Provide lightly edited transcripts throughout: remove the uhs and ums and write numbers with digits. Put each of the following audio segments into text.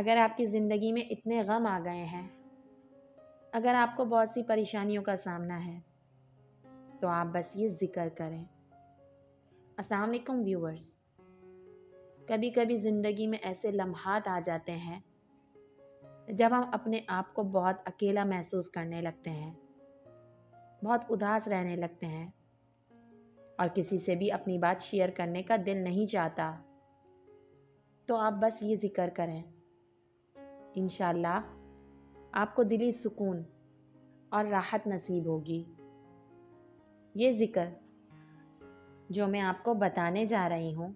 اگر آپ کی زندگی میں اتنے غم آ گئے ہیں، اگر آپ کو بہت سی پریشانیوں کا سامنا ہے، تو آپ بس یہ ذکر کریں۔ السلام علیکم ویورز۔ کبھی کبھی زندگی میں ایسے لمحات آ جاتے ہیں جب ہم اپنے آپ کو بہت اکیلا محسوس کرنے لگتے ہیں، بہت اداس رہنے لگتے ہیں اور کسی سے بھی اپنی بات شیئر کرنے کا دل نہیں چاہتا، تو آپ بس یہ ذکر کریں۔ انشاءاللہ آپ کو دلی سکون اور راحت نصیب ہوگی۔ یہ ذکر جو میں آپ کو بتانے جا رہی ہوں،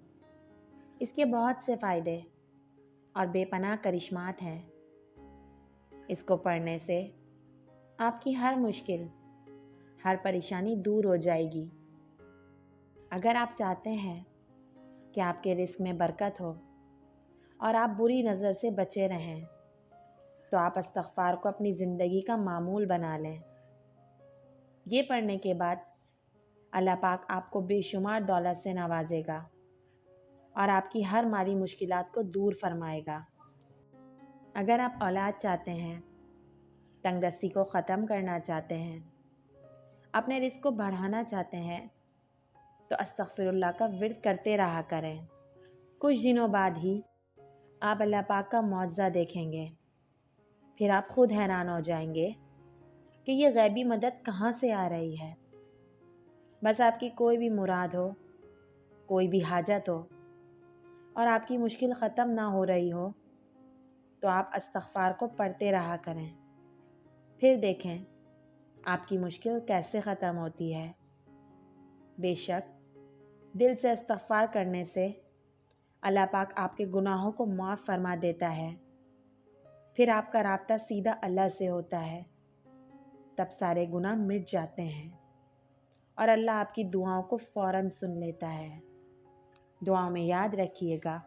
اس کے بہت سے فائدے اور بے پناہ کرشمات ہیں۔ اس کو پڑھنے سے آپ کی ہر مشکل، ہر پریشانی دور ہو جائے گی۔ اگر آپ چاہتے ہیں کہ آپ کے رزق میں برکت ہو اور آپ بری نظر سے بچے رہیں، تو آپ استغفار کو اپنی زندگی کا معمول بنا لیں۔ یہ پڑھنے کے بعد اللہ پاک آپ کو بے شمار دولت سے نوازے گا اور آپ کی ہر مالی مشکلات کو دور فرمائے گا۔ اگر آپ اولاد چاہتے ہیں، تنگ دستی کو ختم کرنا چاہتے ہیں، اپنے رزق کو بڑھانا چاہتے ہیں، تو استغفر اللہ کا ورد کرتے رہا کریں۔ کچھ دنوں بعد ہی آپ اللہ پاک کا معجزہ دیکھیں گے۔ پھر آپ خود حیران ہو جائیں گے کہ یہ غیبی مدد کہاں سے آ رہی ہے۔ بس آپ کی کوئی بھی مراد ہو، کوئی بھی حاجت ہو اور آپ کی مشکل ختم نہ ہو رہی ہو، تو آپ استغفار کو پڑھتے رہا کریں۔ پھر دیکھیں آپ کی مشکل کیسے ختم ہوتی ہے۔ بے شک دل سے استغفار کرنے سے اللہ پاک آپ کے گناہوں کو معاف فرما دیتا ہے۔ پھر آپ کا رابطہ سیدھا اللہ سے ہوتا ہے، تب سارے گناہ مٹ جاتے ہیں اور اللہ آپ کی دعاؤں کو فوراً سن لیتا ہے۔ دعاؤں میں یاد رکھیے گا،